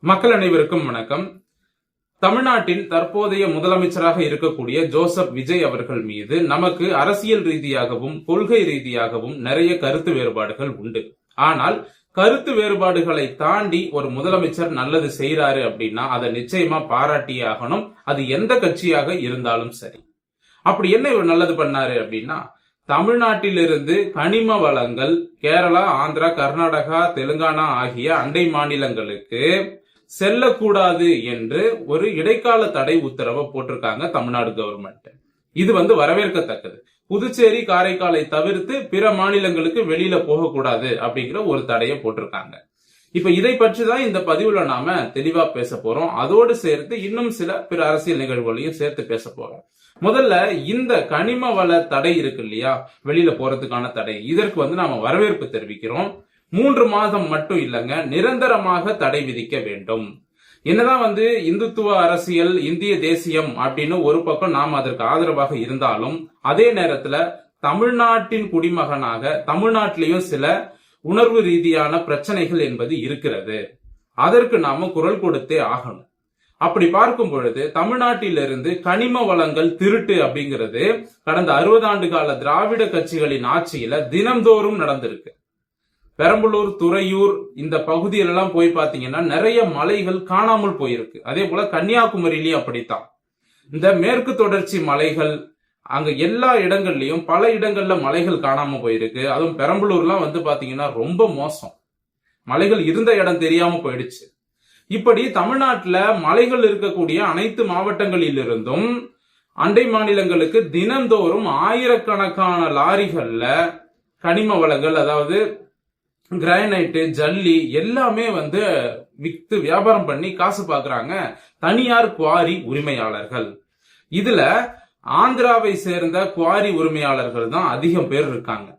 மக்கள் அனைவருக்கும் வணக்கம். தமிழ்நாட்டின் தற்போதைய முதலமைச்சராக இருக்கக்கூடிய ஜோசப் விஜய் அவர்கள் மீது நமக்கு அரசியல் ரீதியாகவும் கொள்கை ரீதியாகவும் நிறைய கருத்து வேறுபாடுகள் உண்டு. ஆனால் கருத்து வேறுபாடுகளை தாண்டி ஒரு முதலமைச்சர் நல்லது செய்யறாரு அப்படின்னா அதை நிச்சயமா பாராட்டியே ஆகணும். அது எந்த கட்சியாக இருந்தாலும் சரி. அப்படி என்ன இவர் நல்லது பண்ணாரு அப்படின்னா, தமிழ்நாட்டிலிருந்து கனிம வளங்கள் கேரளா, ஆந்திரா, கர்நாடகா, தெலுங்கானா ஆகிய அண்டை மாநிலங்களுக்கு செல்லக்கூடாது என்று ஒரு இடைக்கால தடை உத்தரவை போட்டிருக்காங்க தமிழ்நாடு கவர்மெண்ட். இது வரவேற்கத்தக்கது. புதுச்சேரி, காரைக்காலை தவிர்த்து பிற மாநிலங்களுக்கு வெளியில போகக்கூடாது அப்படிங்கிற ஒரு தடையை போட்டிருக்காங்க. இப்ப இதை பற்றி தான் இந்த பதிவுல நாம தெளிவா பேச போறோம். அதோடு சேர்த்து இன்னும் சில பிற அரசியல் நிகழ்வுகளையும் சேர்த்து பேச போறோம். முதல்ல இந்த கனிம வள தடை இருக்கு இல்லையா, வெளியில போறதுக்கான தடை, இதற்கு நாம வரவேற்பு தெரிவிக்கிறோம். 3 மாதம் மட்டும் இல்லங்க, நிரந்தரமாக தடை விதிக்க வேண்டும். என்னதான் இந்துத்துவ அரசியல், இந்திய தேசியம் அப்படின்னு ஒரு பக்கம் நாம் அதற்கு ஆதரவாக இருந்தாலும், அதே நேரத்துல தமிழ்நாட்டின் குடிமகனாக தமிழ்நாட்டிலையும் சில உணர்வு ரீதியான பிரச்சனைகள் என்பது இருக்கிறது. அதற்கு நாம குரல் கொடுத்தே ஆகணும். அப்படி பார்க்கும் பொழுது தமிழ்நாட்டிலிருந்து கனிம வளங்கள் திருட்டு அப்படிங்கிறது கடந்த 60 ஆண்டு கால திராவிட கட்சிகளின் ஆட்சியில தினம்தோறும் நடந்திருக்கு. பெரம்பலூர், துறையூர் இந்த பகுதியிலெல்லாம் போய் பாத்தீங்கன்னா நிறைய மலைகள் காணாமல் போயிருக்கு. அதே போல கன்னியாகுமரியிலயும் அப்படித்தான். இந்த மேற்கு தொடர்ச்சி மலைகள் அங்க எல்லா இடங்கள்லயும் பல இடங்கள்ல மலைகள் காணாம போயிருக்கு. அதுவும் பெரம்பலூர்லாம் பாத்தீங்கன்னா ரொம்ப மோசம். மலைகள் இருந்த இடம் தெரியாம போயிடுச்சு. இப்படி தமிழ்நாட்டுல மலைகள் இருக்கக்கூடிய அனைத்து மாவட்டங்களிலிருந்தும் அண்டை மாநிலங்களுக்கு தினந்தோறும் ஆயிரக்கணக்கான லாரிகள்ல கனிம வளங்கள், அதாவது கிரானைட், ஜல்லி எல்லாமே வித்து வியாபாரம் பண்ணி காசு பாக்குறாங்க தனியார் குவாரி உரிமையாளர்கள். இதுல ஆந்திராவை சேர்ந்த குவாரி உரிமையாளர்கள் தான் அதிகம் பேர் இருக்காங்க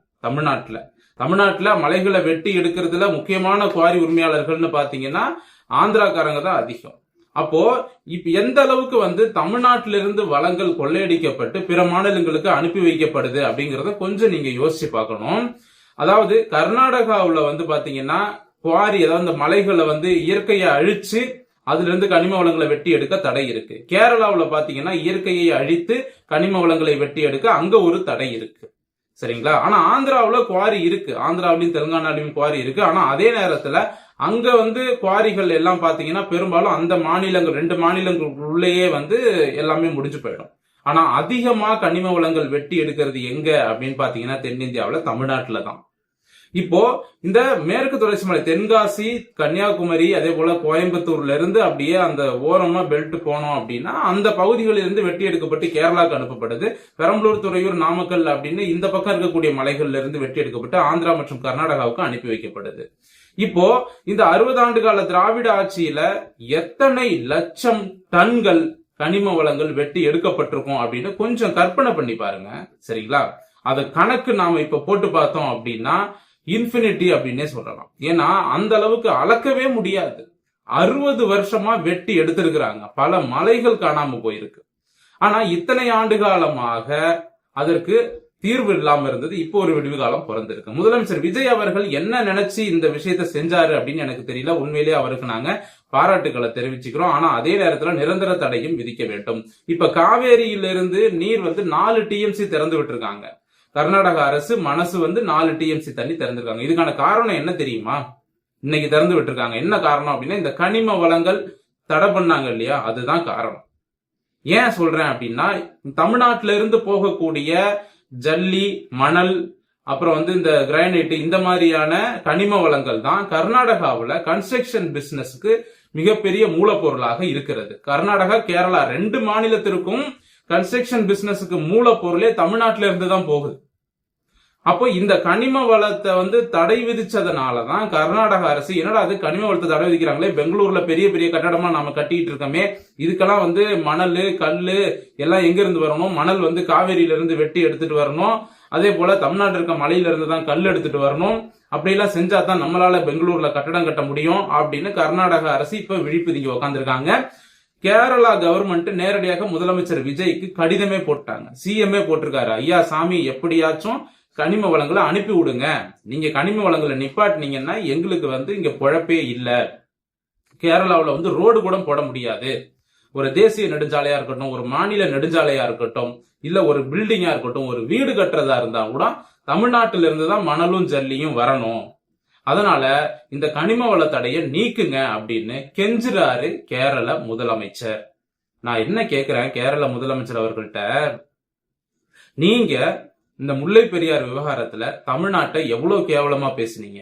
தமிழ்நாட்டுல மலைகளை வெட்டி எடுக்கிறதுல முக்கியமான குவாரி உரிமையாளர்கள்னு பாத்தீங்கன்னா ஆந்திராக்காரங்க தான் அதிகம். அப்போ இப்ப எந்த அளவுக்கு தமிழ்நாட்டிலிருந்து வளங்கள் கொள்ளையடிக்கப்பட்டு பிற மாநிலங்களுக்கு அனுப்பி வைக்கப்படுது அப்படிங்கறத கொஞ்சம் நீங்க யோசிச்சு பார்க்கணும். அதாவது கர்நாடகாவுல பாத்தீங்கன்னா குவாரி, அதாவது இந்த மலைகளை இயற்கையை அழிச்சு அதுல இருந்து கனிம வளங்களை வெட்டி எடுக்க தடை இருக்கு. கேரளாவுல பாத்தீங்கன்னா இயற்கையை அழித்து கனிம வளங்களை வெட்டி எடுக்க அங்க ஒரு தடை இருக்கு. சரிங்களா? ஆனா ஆந்திராவுல குவாரி இருக்கு. ஆந்திராவிலையும் தெலுங்கானாலையும் குவாரி இருக்கு. ஆனா அதே நேரத்துல அங்க குவாரிகள் எல்லாம் பாத்தீங்கன்னா பெரும்பாலும் அந்த மாநிலங்கள் 2 மாநிலங்களுக்குள்ளேயே எல்லாமே முடிஞ்சு போயிடும். ஆனா அதிகமா கனிம வளங்கள் வெட்டி எடுக்கிறது எங்க அப்படின்னு பாத்தீங்கன்னா தென்னிந்தியாவுல தமிழ்நாட்டுல தான். இப்போ இந்த மேற்கு தொடர்ச்சி மலை, தென்காசி, கன்னியாகுமரி, அதே போல கோயம்புத்தூர்ல இருந்து அப்படியே அந்த ஓரமா பெல்ட் போனோம் அப்படின்னா அந்த பகுதிகளில் இருந்து வெட்டி எடுக்கப்பட்டு கேரளாவுக்கு அனுப்பப்படுது. பெரம்பலூர், துறையூர், நாமக்கல் அப்படின்னு இந்த பக்கம் இருக்கக்கூடிய மலைகள்ல இருந்து வெட்டி எடுக்கப்பட்டு ஆந்திரா மற்றும் கர்நாடகாவுக்கு அனுப்பி வைக்கப்படுது. இப்போ இந்த 60 ஆண்டு கால திராவிட ஆட்சியில எத்தனை லட்சம் டன்கள் கனிம வளங்கள் வெட்டி எடுக்கப்பட்டிருக்கும் அப்படின்னு கொஞ்சம் கற்பனை பண்ணி பாருங்க. சரிங்களா? அத கணக்கு நாம இப்ப போட்டு பார்த்தோம் அப்படின்னா இன்ஃபினிட்டி அப்படின்னே சொல்லலாம். ஏன்னா அந்த அளவுக்கு அளக்கவே முடியாது. 60 வருஷமா வெட்டி எடுத்திருக்கிறாங்க. பல மலைகள் காணாம போயிருக்கு. ஆனா இத்தனை ஆண்டு காலமாக அதற்கு தீர்வு இல்லாம இருந்தது. இப்போ ஒரு விடுவு காலம் பிறந்திருக்கு. முதலமைச்சர் விஜய் அவர்கள் என்ன நினைச்சு இந்த விஷயத்த செஞ்சாரு அப்படின்னு எனக்கு தெரியல. உண்மையிலேயே அவருக்கு நாங்க பாராட்டுகளை தெரிவிச்சுக்கிறோம். ஆனா அதே நேரத்துல நிரந்தர தடையும் விதிக்க வேண்டும். இப்ப காவேரியிலிருந்து நீர் 4 டிஎம்சி திறந்து விட்டுருக்காங்க. கர்நாடக அரசு மனசு 4 டிஎம்சி தண்ணி திறந்திருக்காங்க. இதுக்கான காரணம் என்ன தெரியுமா? இன்னைக்கு திறந்து விட்டுருக்காங்க. என்ன காரணம் அப்படின்னா இந்த கனிம வளங்கள் தடை பண்ணாங்க இல்லையா, அதுதான் காரணம். ஏன் சொல்றேன் அப்படின்னா தமிழ்நாட்டில இருந்து போகக்கூடிய ஜல்லி, மணல், அப்புறம் இந்த கிரானைட், இந்த மாதிரியான கனிம வளங்கள் தான் கர்நாடகாவுல கன்ஸ்ட்ரக்ஷன் பிசினஸ்க்கு மிகப்பெரிய மூலப்பொருளாக இருக்கிறது. கர்நாடகா, கேரளா 2 மாநிலத்திற்கும் கன்ஸ்ட்ரக்ஷன் பிசினஸ்க்கு மூலப்பொருளே தமிழ்நாட்டில இருந்து தான் போகுது. அப்போ இந்த கனிம வளத்தை தடை விதிச்சதுனாலதான் கர்நாடக அரசு என்னடா அது கனிம வளத்தை தடை விதிக்கிறாங்களே, பெங்களூர்ல பெரிய பெரிய கட்டடமா நாம கட்டிட்டு இருக்கோமே, இதுக்கெல்லாம் மணல், கல்லு எல்லாம் எங்க இருந்து வரணும்? மணல் காவேரியில இருந்து வெட்டி எடுத்துட்டு வரணும். அதே போல தமிழ்நாட்டில் இருக்க மலையில இருந்து தான் கல் எடுத்துட்டு வரணும். அப்படி எல்லாம் செஞ்சா தான் நம்மளால பெங்களூர்ல கட்டடம் கட்ட முடியும் அப்படின்னு கர்நாடக அரசு இப்ப விழிப்புதிங்க உட்காந்துருக்காங்க. கேரளா கவர்மெண்ட் நேரடியாக முதலமைச்சர் விஜய்க்கு கடிதமே போட்டாங்க. சிஎம்ஏ போட்டிருக்காரு, ஐயா சாமி எப்படியாச்சும் கனிம வளங்களை அனுப்பி விடுங்க. நீங்க கனிம வளங்களை நிப்பாட்டினீங்கன்னா எங்களுக்கு இங்க பொழப்பே இல்ல. கேரளாவுல வந்து ரோடு கூட போட முடியாது. ஒரு தேசிய நெடுஞ்சாலையா இருக்கட்டும், ஒரு மாநில நெடுஞ்சாலையா இருக்கட்டும், இல்ல ஒரு பில்டிங்கா இருக்கட்டும், ஒரு வீடு கட்டுறதா இருந்தா கூட தமிழ்நாட்டில இருந்து தான் மணலும் ஜல்லியும் வரணும். அதனால இந்த கனிம வள தடையை நீக்குங்க அப்படின்னு கெஞ்சுறாரு கேரள முதலமைச்சர். நான் என்ன கேக்குறேன் கேரள முதலமைச்சர் அவர்கள்ட்ட, நீங்க இந்த முல்லை பெரியார் விவகாரத்துல தமிழ்நாட்டை எவ்வளவு கேவலமா பேசுனீங்க.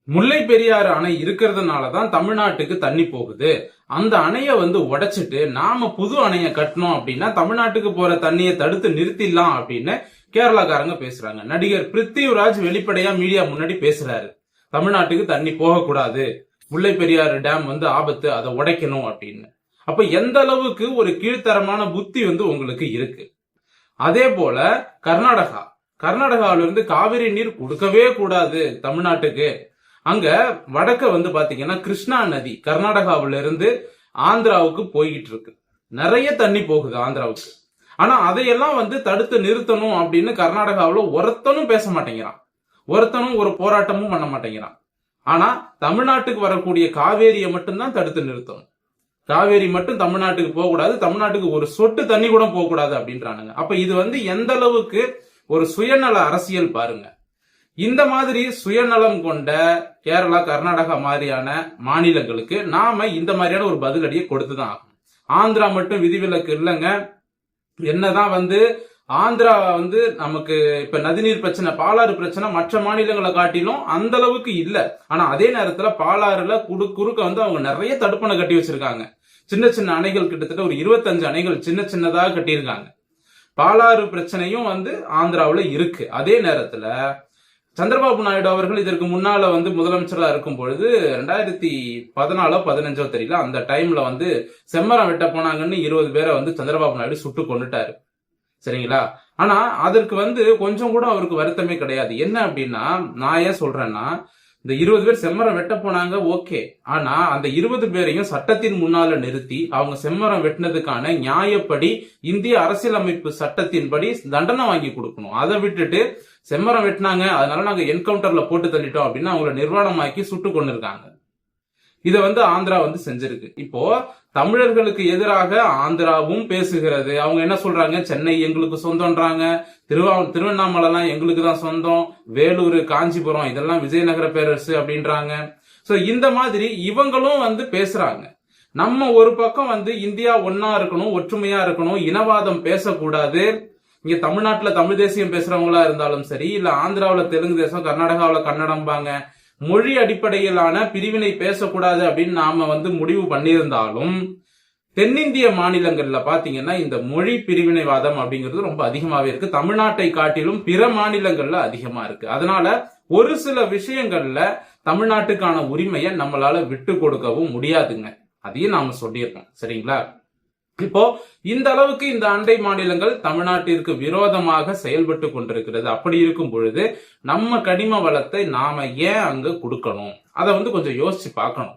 முல்லை பெரியாறு அணை இருக்கிறதுனாலதான் தமிழ்நாட்டுக்கு தண்ணி போகுது. அந்த அணைய வந்து உடைச்சிட்டு நாம புது அணைய கட்டணும் அப்படின்னா தமிழ்நாட்டுக்கு போற தண்ணியை தடுத்து நிறுத்திடலாம் அப்படின்னு கேரளாக்காரங்க பேசுறாங்க. நடிகர் பிருத்திவிராஜ் வெளிப்படையா மீடியா முன்னாடி பேசுறாரு, தமிழ்நாட்டுக்கு தண்ணி போகக்கூடாது, முல்லை பெரியாறு டேம் வந்து ஆபத்து, அதை உடைக்கணும் அப்படின்னு. அப்ப எந்த அளவுக்கு ஒரு கீழ்த்தரமான புத்தி வந்து உங்களுக்கு இருக்கு. அதே போல கர்நாடகாவில இருந்து காவிரி நீர் கொடுக்கவே கூடாது தமிழ்நாட்டுக்கு. அங்க வடக்க வந்து பாத்தீங்கன்னா கிருஷ்ணா நதி கர்நாடகாவில இருந்து ஆந்திராவுக்கு போய்கிட்டு இருக்கு. நிறைய தண்ணி போகுது ஆந்திராவுக்கு. ஆனா அதையெல்லாம் வந்து தடுத்து நிறுத்தணும் அப்படின்னு கர்நாடகாவில ஒருத்தனும் பேச மாட்டேங்கிறான், ஒருத்தனும் ஒரு போராட்டமும் பண்ண மாட்டேங்கிறான். ஆனா தமிழ்நாட்டுக்கு வரக்கூடிய காவேரியை மட்டும்தான் தடுத்து நிறுத்தணும். காவேரி மட்டும் தமிழ்நாட்டுக்கு போக கூடாது, தமிழ்நாட்டுக்கு ஒரு சொட்டு தண்ணி கூட போக கூடாது அப்படின்றானுங்க. அப்ப இது வந்து எந்த அளவுக்கு ஒரு சுயநல அரசியல் பாருங்க. இந்த மாதிரி சுயநலம் கொண்ட கேரளா, கர்நாடகா மாதிரியான மாநிலங்களுக்கு நாம இந்த மாதிரியான ஒரு பதிலடியை கொடுத்துதான் ஆகும். ஆந்திரா மட்டும் விதிவிலக்கு இல்லைங்க. என்னதான் வந்து ஆந்திரா வந்து நமக்கு இப்ப நதிநீர் பிரச்சனை, பாலாறு பிரச்சனை மற்ற மாநிலங்களை காட்டிலும் அந்த அளவுக்கு இல்ல. ஆனா அதே நேரத்துல பாலாறுல குறுக்க வந்து அவங்க நிறைய தடுப்பணை கட்டி வச்சிருக்காங்க. சின்ன சின்ன அணைகள், கிட்டத்தட்ட ஒரு 25 அணைகள் சின்ன சின்னதாக கட்டியிருக்காங்க. பாலாறு பிரச்சனையும் வந்து ஆந்திராவுல இருக்கு. அதே நேரத்துல சந்திரபாபு நாயுடு அவர்கள் இதற்கு முன்னால வந்து முதலமைச்சரா இருக்கும் பொழுது 2014-15 தெரியல, அந்த டைம்ல வந்து செம்மரம் வெட்ட போனாங்கன்னு 20 பேரை வந்து சந்திரபாபு நாயுடு சுட்டு கொண்டுட்டாரு. சரிங்களா? ஆனா அதற்கு வந்து கொஞ்சம் கூட அவருக்கு வருத்தமே கிடையாது. என்ன அப்படின்னா, நான் ஏன் சொல்றேன்னா, இந்த 20 பேர் செம்மரம் வெட்ட போனாங்க, ஓகே. ஆனா அந்த 20 பேரையும் சட்டத்தின் முன்னால நிறுத்தி அவங்க செம்மரம் வெட்டினதுக்கான நியாயப்படி இந்திய அரசியலமைப்பு சட்டத்தின்படி தண்டனை வாங்கி கொடுக்கணும். அதை விட்டுட்டு செம்மரம் வெட்டினாங்க அதனால நாங்க என்கவுண்டர்ல போட்டு தள்ளிட்டோம் அப்படின்னு அவங்கள நிர்வாணமாக்கி சுட்டு கொண்டு இருக்காங்க. இதை வந்து ஆந்திரா வந்து செஞ்சிருக்கு. இப்போ தமிழர்களுக்கு எதிராக ஆந்திராவும் பேசுகிறது. அவங்க என்ன சொல்றாங்க, சென்னை எங்களுக்கு சொந்தம்ன்றாங்க, திருவண்ணாமலை எல்லாம் எங்களுக்கு தான் சொந்தம், வேலூர், காஞ்சிபுரம் இதெல்லாம் விஜயநகர பேரரசு அப்படின்றாங்க. சோ இந்த மாதிரி இவங்களும் வந்து பேசுறாங்க. நம்ம ஒரு பக்கம் வந்து இந்தியா ஒன்னா இருக்கணும், ஒற்றுமையா இருக்கணும், இனவாதம் பேசக்கூடாது. இங்க தமிழ்நாட்டுல தமிழ் தேசியம் பேசுறவங்களா இருந்தாலும் சரி, இல்ல ஆந்திராவில தெலுங்கு தேசம், கர்நாடகாவில கன்னடம்பாங்க, மொழி அடிப்படையிலான பிரிவினை பேசக்கூடாது அப்படின்னு நாம வந்து முடிவு பண்ணியிருந்தாலும் தென்னிந்திய மாநிலங்கள்ல பாத்தீங்கன்னா இந்த மொழி பிரிவினைவாதம் அப்படிங்கிறது ரொம்ப அதிகமாவே இருக்கு. தமிழ்நாட்டை காட்டிலும் பிற மாநிலங்கள்ல அதிகமா இருக்கு. அதனால ஒரு சில விஷயங்கள்ல தமிழ்நாட்டுக்கான உரிமையை நம்மளால விட்டு கொடுக்கவும் முடியாதுங்க. அதையும் நாம சொல்லியிருக்கோம். சரிங்களா? இப்போ இந்த அளவுக்கு இந்த அண்டை மாநிலங்கள் தமிழ்நாட்டிற்கு விரோதமாக செயல்பட்டு கொண்டிருக்கிறது. அப்படி இருக்கும் பொழுது நம்ம கனிம வளத்தை நாம ஏன் அங்க கொடுக்கணும்? அதை வந்து கொஞ்சம் யோசிச்சு பார்க்கணும்.